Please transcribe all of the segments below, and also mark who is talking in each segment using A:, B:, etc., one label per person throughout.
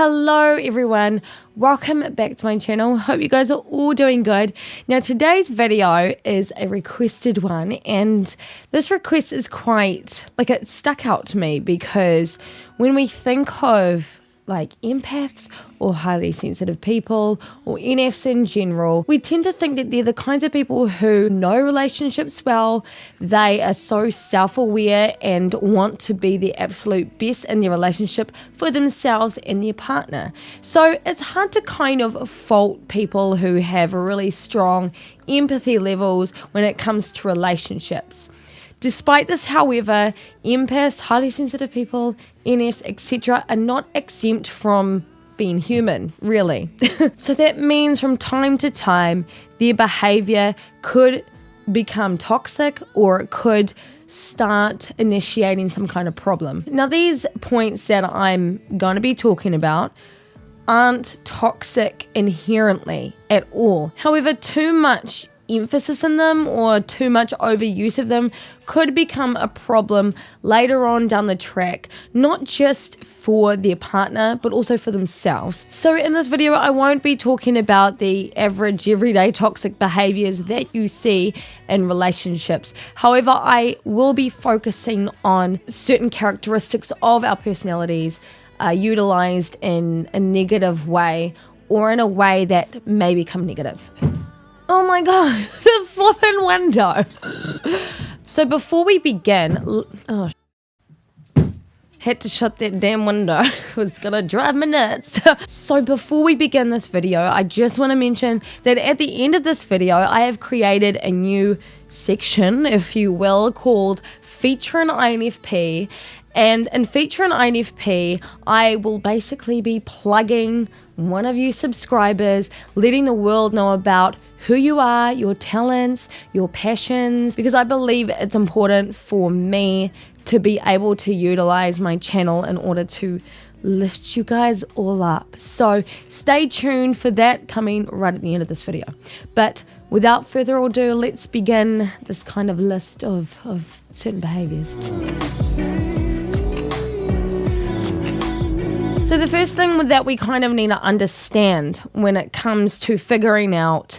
A: Hello everyone, welcome back to my channel. Hope you guys are all doing good. Now today's video is a requested one, and this request is quite, it stuck out to me because when we think of empaths or highly sensitive people or NFs in general, we tend to think that they're the kinds of people who know relationships well. They are so self-aware and want to be the absolute best in their relationship for themselves and their partner. So it's hard to kind of fault people who have really strong empathy levels when it comes to relationships. Despite this, however, empaths, highly sensitive people, NFs, etc. are not exempt from being human, really. So that means from time to time, their behavior could become toxic or it could start initiating some kind of problem. Now, these points that I'm going to be talking about aren't toxic inherently at all. However, too much emphasis in them or too much overuse of them could become a problem later on down the track, not just for their partner but also for themselves. So in this video I won't be talking about the average everyday toxic behaviors that you see in relationships. However, I will be focusing on certain characteristics of our personalities utilized in a negative way or in a way that may become negative. Oh my god, the flippin' window. So before we begin, had to shut that damn window. It's gonna drive me nuts. So before we begin this video, I just want to mention that at the end of this video, I have created a new section, if you will, called Feature an INFP. And in Feature an INFP, I will basically be plugging one of you subscribers, letting the world know about who you are, your talents, your passions, because I believe it's important for me to be able to utilize my channel in order to lift you guys all up. So stay tuned for that coming right at the end of this video. But without further ado, let's begin this kind of list of certain behaviors. So the first thing that we kind of need to understand when it comes to figuring out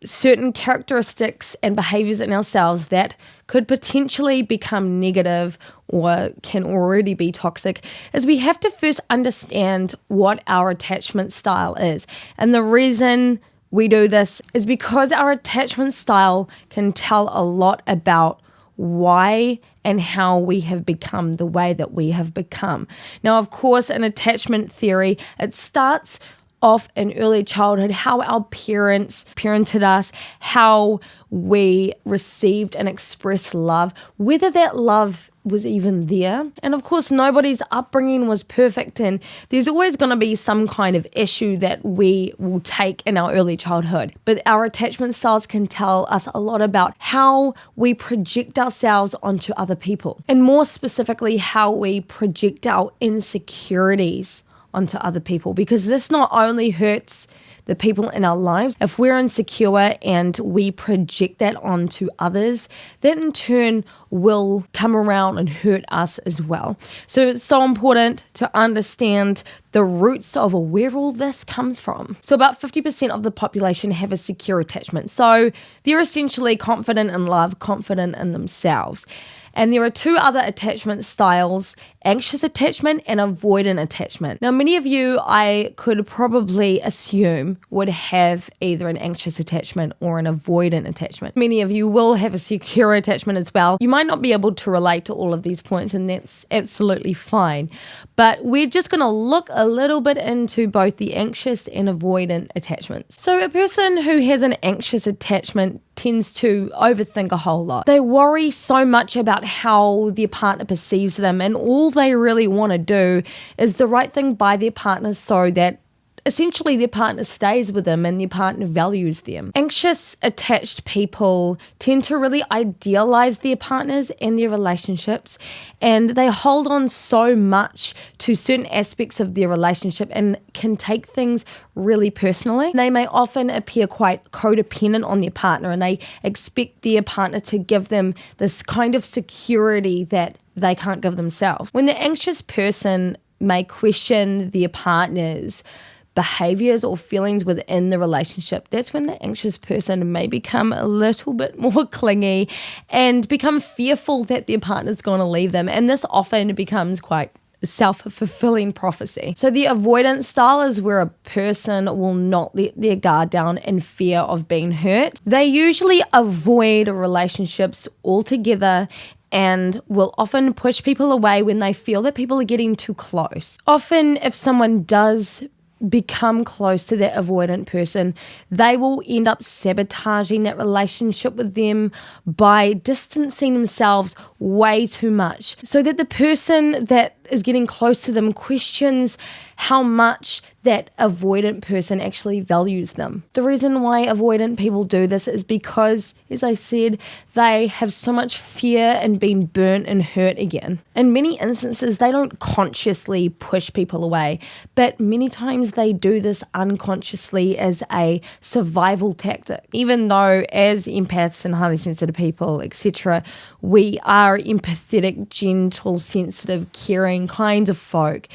A: certain characteristics and behaviors in ourselves that could potentially become negative or can already be toxic is we have to first understand what our attachment style is. And the reason we do this is because our attachment style can tell a lot about why and how we have become the way that we have become. Now, of course, in attachment theory, it starts off in early childhood, how our parents parented us, how we received and expressed love, whether that love was even there. And of course, nobody's upbringing was perfect, and there's always going to be some kind of issue that we will take in our early childhood. But our attachment styles can tell us a lot about how we project ourselves onto other people, and more specifically, how we project our insecurities onto other people, because this not only hurts the people in our lives. If we're insecure and we project that onto others, that in turn will come around and hurt us as well. So it's so important to understand the roots of where all this comes from. So about 50% of the population have a secure attachment. So they're essentially confident in love, confident in themselves. And there are two other attachment styles, anxious attachment and avoidant attachment. Now, many of you, I could probably assume, would have either an anxious attachment or an avoidant attachment. Many of you will have a secure attachment as well. You might not be able to relate to all of these points, and that's absolutely fine. But we're just going to look a little bit into both the anxious and avoidant attachments. So a person who has an anxious attachment tends to overthink a whole lot. They worry so much about how their partner perceives them, and all they really want to do is the right thing by their partner so that essentially their partner stays with them and their partner values them. Anxious attached people tend to really idealize their partners and their relationships, and they hold on so much to certain aspects of their relationship and can take things really personally. They may often appear quite codependent on their partner, and they expect their partner to give them this kind of security that they can't give themselves. When the anxious person may question their partner's behaviors or feelings within the relationship, that's when the anxious person may become a little bit more clingy and become fearful that their partner's going to leave them. And this often becomes quite self-fulfilling prophecy. So the avoidance style is where a person will not let their guard down in fear of being hurt. They usually avoid relationships altogether and will often push people away when they feel that people are getting too close. Often, if someone does become close to that avoidant person, they will end up sabotaging that relationship with them by distancing themselves way too much, so that the person that is getting close to them questions how much that avoidant person actually values them. The reason why avoidant people do this is because, as I said, they have so much fear in being burnt and hurt again. In many instances, they don't consciously push people away, but many times they do this unconsciously as a survival tactic. Even though as empaths and highly sensitive people, etc., we are empathetic, gentle, sensitive, caring kinds of folk,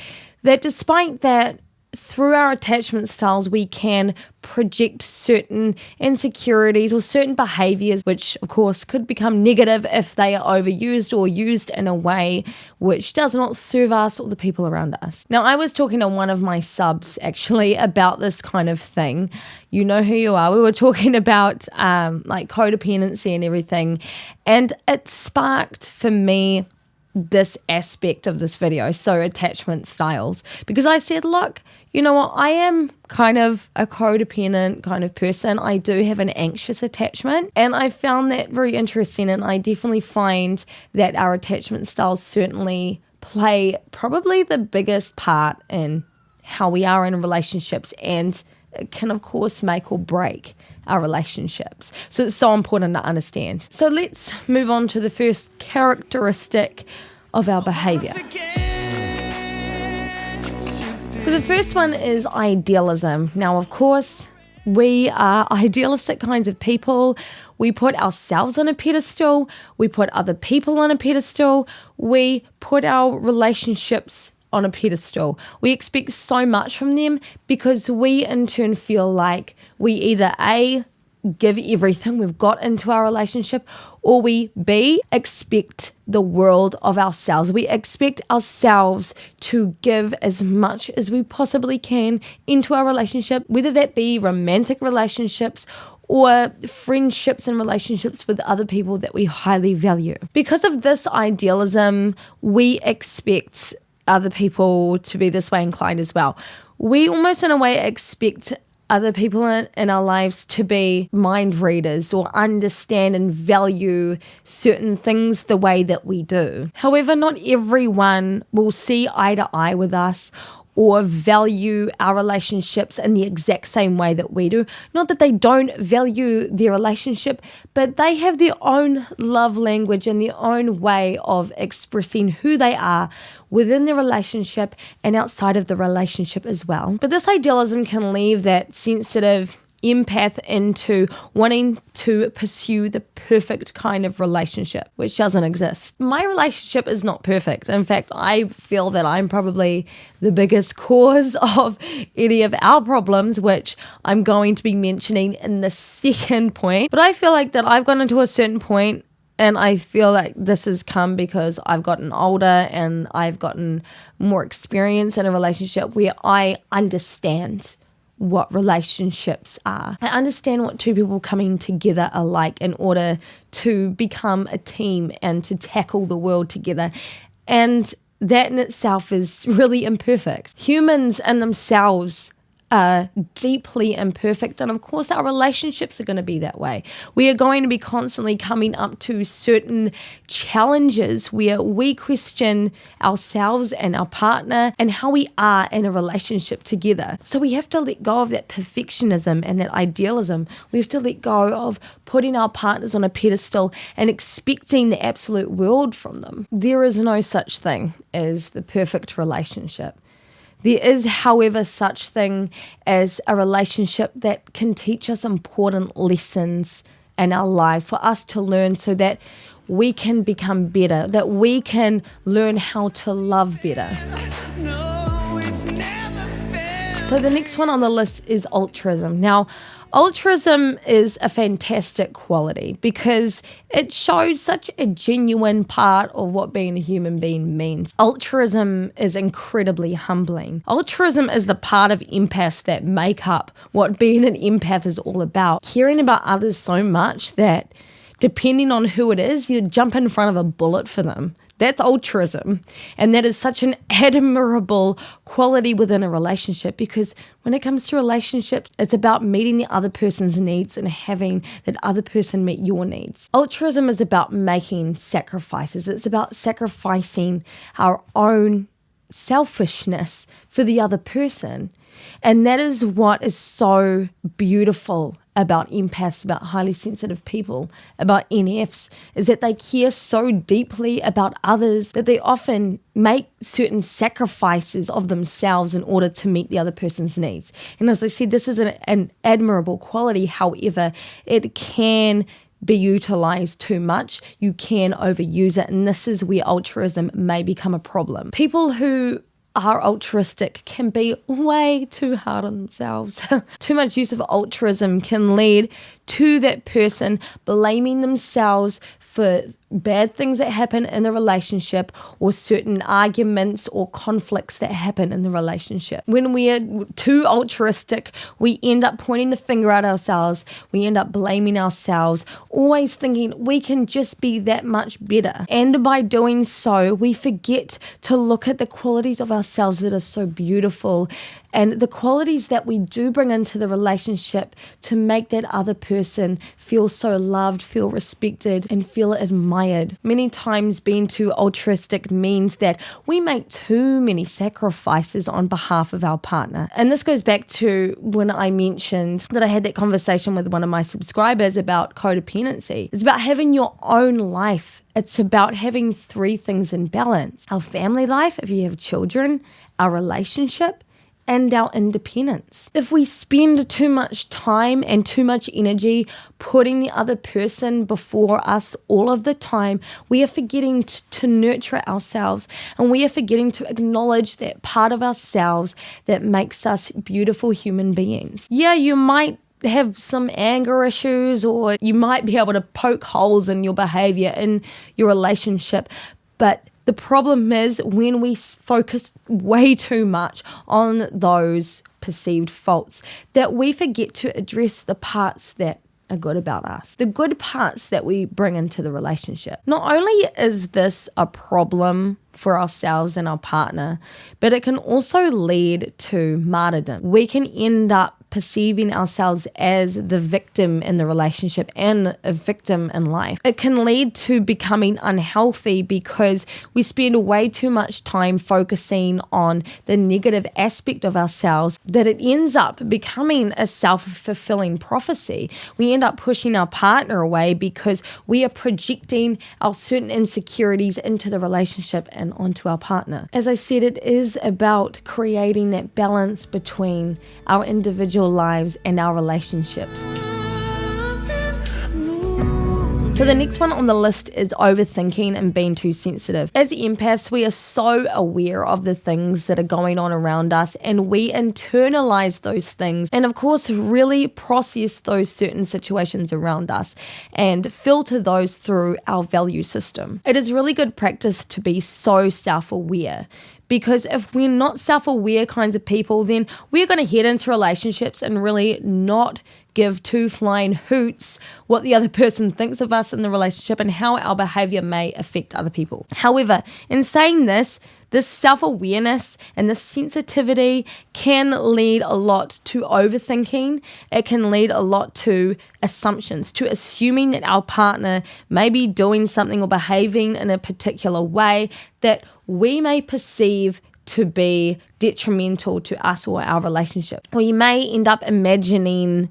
A: that despite that, through our attachment styles, we can project certain insecurities or certain behaviors, which of course could become negative if they are overused or used in a way which does not serve us or the people around us. Now, I was talking to one of my subs actually about this kind of thing. You know who you are. We were talking about like codependency and everything, and it sparked for me this aspect of this video, so attachment styles, because I said, look, you know what, I am kind of a codependent kind of person. I do have an anxious attachment, and I found that very interesting, and I definitely find that our attachment styles certainly play probably the biggest part in how we are in relationships, and it can of course make or break our relationships. So it's so important to understand. So let's move on to the first characteristic of our behavior. So the first one is idealism. Now, of course, we are idealistic kinds of people. We put ourselves on a pedestal. We put other people on a pedestal. We put our relationships on a pedestal. We expect so much from them because we in turn feel like we either A, give everything we've got into our relationship, or we B, expect the world of ourselves. We expect ourselves to give as much as we possibly can into our relationship, whether that be romantic relationships or friendships and relationships with other people that we highly value. Because of this idealism, we expect other people to be this way inclined as well. We almost in a way expect other people in our lives to be mind readers or understand and value certain things the way that we do. However, not everyone will see eye to eye with us or value our relationships in the exact same way that we do. Not that they don't value their relationship, but they have their own love language and their own way of expressing who they are within the relationship and outside of the relationship as well. But this idealism can leave that sensitive empath into wanting to pursue the perfect kind of relationship, which doesn't exist. My relationship is not perfect. In fact, I feel that I'm probably the biggest cause of any of our problems, which I'm going to be mentioning in the second point. But I feel like that I've gotten to a certain point, and I feel like this has come because I've gotten older and I've gotten more experience in a relationship where I understand what relationships are. I understand what two people coming together are like in order to become a team and to tackle the world together. And that in itself is really imperfect. Humans in themselves are deeply imperfect, and of course our relationships are going to be that way. We are going to be constantly coming up to certain challenges where we question ourselves and our partner and how we are in a relationship together. So we have to let go of that perfectionism and that idealism. We have to let go of putting our partners on a pedestal and expecting the absolute world from them. There is no such thing as the perfect relationship. There is, however, such thing as a relationship that can teach us important lessons in our lives for us to learn so that we can become better, that we can learn how to love better. So the next one on the list is altruism. Now, altruism is a fantastic quality because it shows such a genuine part of what being a human being means. Altruism is incredibly humbling. Altruism is the part of empaths that make up what being an empath is all about. Caring about others so much that depending on who it is, you jump in front of a bullet for them. That's altruism. And that is such an admirable quality within a relationship, because when it comes to relationships, it's about meeting the other person's needs and having that other person meet your needs. Altruism is about making sacrifices. It's about sacrificing our own selfishness for the other person. And that is what is so beautiful about empaths, about highly sensitive people, about NFs, is that they care so deeply about others that they often make certain sacrifices of themselves in order to meet the other person's needs. And as I said, this is an admirable quality. However, it can be utilized too much. You can overuse it. And this is where altruism may become a problem. People who are altruistic can be way too hard on themselves. Too much use of altruism can lead to that person blaming themselves for bad things that happen in the relationship or certain arguments or conflicts that happen in the relationship. When we are too altruistic, we end up pointing the finger at ourselves. We end up blaming ourselves, always thinking we can just be that much better. And by doing so, we forget to look at the qualities of ourselves that are so beautiful and the qualities that we do bring into the relationship to make that other person feel so loved, feel respected, and feel admired. Many times being too altruistic means that we make too many sacrifices on behalf of our partner. And this goes back to when I mentioned that I had that conversation with one of my subscribers about codependency. It's about having your own life. It's about having three things in balance: our family life, if you have children, our relationship, and our independence. If we spend too much time and too much energy putting the other person before us all of the time, we are forgetting to nurture ourselves, and we are forgetting to acknowledge that part of ourselves that makes us beautiful human beings. Yeah, you might have some anger issues, or you might be able to poke holes in your behavior in your relationship, but the problem is when we focus way too much on those perceived faults that we forget to address the parts that are good about us, the good parts that we bring into the relationship. Not only is this a problem for ourselves and our partner, but it can also lead to martyrdom. We can end up perceiving ourselves as the victim in the relationship and a victim in life. It can lead to becoming unhealthy because we spend way too much time focusing on the negative aspect of ourselves that it ends up becoming a self-fulfilling prophecy. We end up pushing our partner away because we are projecting our certain insecurities into the relationship and onto our partner. As I said, it is about creating that balance between our individual lives and our relationships. So the next one on the list is overthinking and being too sensitive. As empaths, we are so aware of the things that are going on around us, and we internalize those things and of course really process those certain situations around us and filter those through our value system. It is really good practice to be so self-aware, because if we're not self-aware kinds of people, then we're going to head into relationships and really not give two flying hoots what the other person thinks of us in the relationship and how our behavior may affect other people. However, in saying this self-awareness and this sensitivity can lead a lot to overthinking. It can lead a lot to assumptions, to assuming that our partner may be doing something or behaving in a particular way that we may perceive to be detrimental to us or our relationship. Or you may end up imagining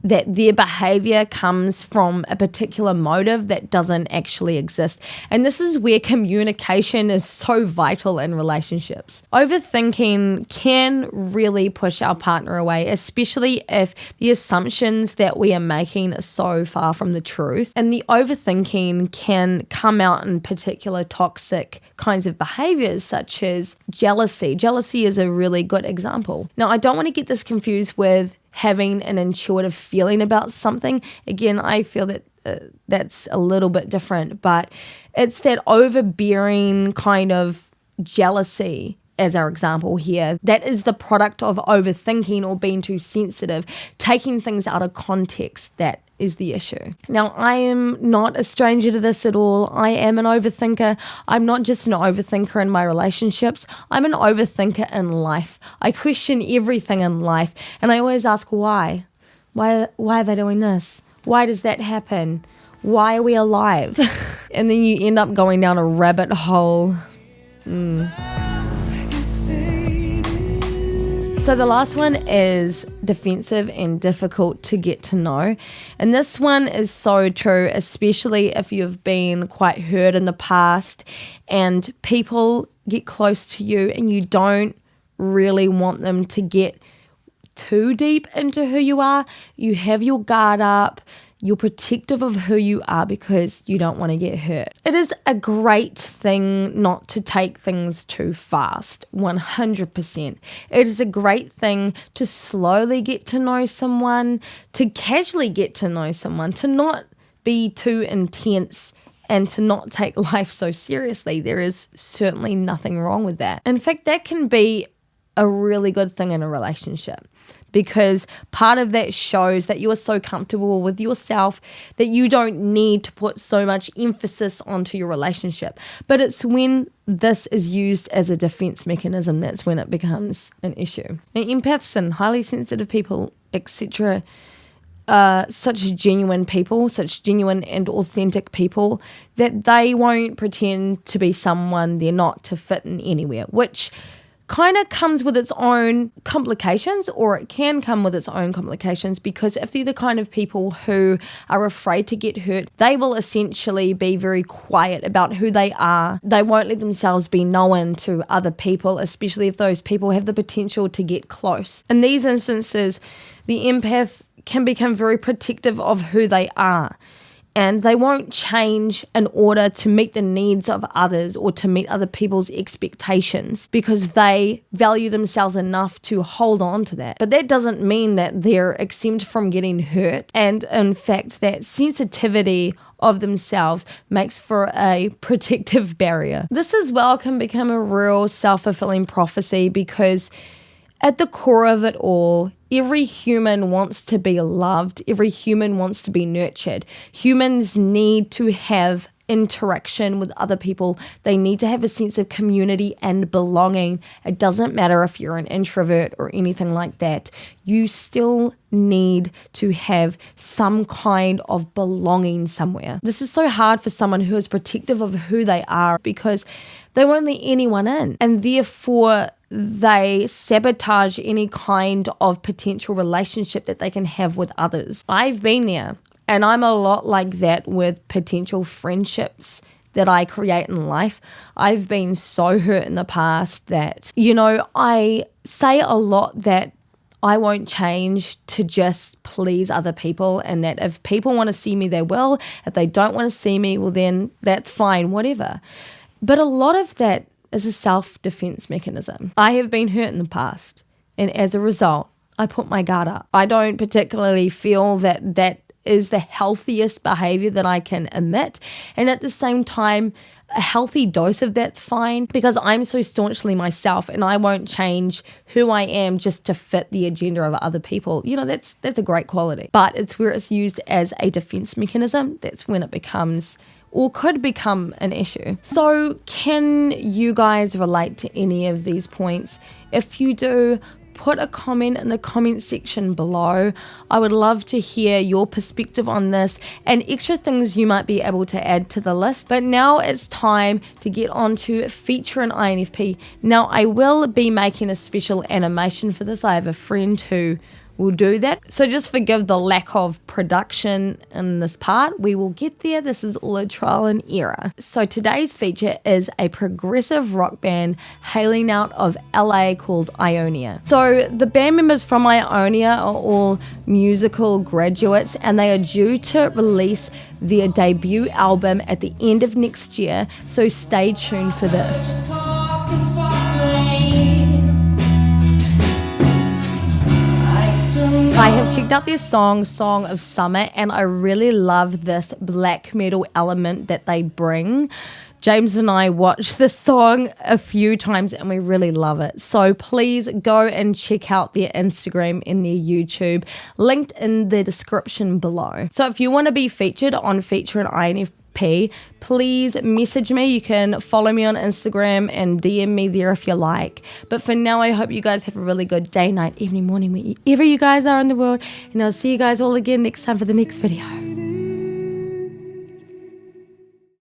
A: that their behavior comes from a particular motive that doesn't actually exist. And this is where communication is so vital in relationships. Overthinking can really push our partner away, especially if the assumptions that we are making are so far from the truth. And the overthinking can come out in particular toxic kinds of behaviors, such as jealousy. Jealousy is a really good example. Now, I don't want to get this confused with having an intuitive feeling about something. Again, I feel that that's a little bit different, but it's that overbearing kind of jealousy, as our example here, that is the product of overthinking or being too sensitive, taking things out of context. That is the issue. Now, I am not a stranger to this at all. I am an overthinker. I'm not just an overthinker in my relationships. I'm an overthinker in life. I question everything in life, and I always ask why. Why are they doing this? Why does that happen? Why are we alive? And then you end up going down a rabbit hole. So the last one is defensive and difficult to get to know. And this one is so true, especially if you've been quite hurt in the past and people get close to you and you don't really want them to get too deep into who you are. You have your guard up. You're protective of who you are because you don't want to get hurt. It is a great thing not to take things too fast, 100%. It is a great thing to slowly get to know someone, to casually get to know someone, to not be too intense and to not take life so seriously. There is certainly nothing wrong with that. In fact, that can be a really good thing in a relationship, because part of that shows that you are so comfortable with yourself that you don't need to put so much emphasis onto your relationship. But it's when this is used as a defense mechanism that's when it becomes an issue. And empaths and highly sensitive people, etc., such genuine people, such genuine and authentic people, that they won't pretend to be someone they're not to fit in anywhere, which kind of comes with its own complications, or it can come with its own complications, because if they're the kind of people who are afraid to get hurt, they will essentially be very quiet about who they are. They won't let themselves be known to other people, especially if those people have the potential to get close. In these instances, the empath can become very protective of who they are, and they won't change in order to meet the needs of others or to meet other people's expectations, because they value themselves enough to hold on to that. But that doesn't mean that they're exempt from getting hurt. And in fact, that sensitivity of themselves makes for a protective barrier. This as well can become a real self-fulfilling prophecy, because at the core of it all, every human wants to be loved. Every human wants to be nurtured. Humans need to have interaction with other people. They need to have a sense of community and belonging. It doesn't matter if you're an introvert or anything like that. You still need to have some kind of belonging somewhere. This is so hard for someone who is protective of who they are, because they won't let anyone in, and therefore they sabotage any kind of potential relationship that they can have with others. I've been there, and I'm a lot like that with potential friendships that I create in life. I've been so hurt in the past that, I say a lot that I won't change to just please other people, and that if people want to see me, they will. If they don't want to see me, well, then that's fine, whatever. But a lot of that is a self-defense mechanism. I have been hurt in the past, and as a result, I put my guard up. I don't particularly feel that that is the healthiest behavior that I can emit, and at the same time, a healthy dose of that's fine, because I'm so staunchly myself and I won't change who I am just to fit the agenda of other people. That's a great quality, but it's where it's used as a defense mechanism that's when it becomes, or could become, an issue. So can you guys relate to any of these points? If you do, put a comment in the comment section below. I would love to hear your perspective on this and extra things you might be able to add to the list. But now it's time to get on to feature an INFP. Now, I will be making a special animation for this. I have a friend who will do that. So just forgive the lack of production in this part. We will get there. This is all a trial and error. So today's feature is a progressive rock band hailing out of LA called Ionia. So the band members from Ionia are all musical graduates, and they are due to release their debut album at the end of next year. So stay tuned for this. I have checked out their song of Summer, and I really love this black metal element that they bring. James and I watched this song a few times and we really love it. So please go and check out their Instagram and their YouTube, linked in the description below. So if you want to be featured on Feature an INFP, please message me. You can follow me on Instagram and DM me there if you like. But for now, I hope you guys have a really good day, night, evening, morning, wherever you guys are in the world. And I'll see you guys all again next time for the next video.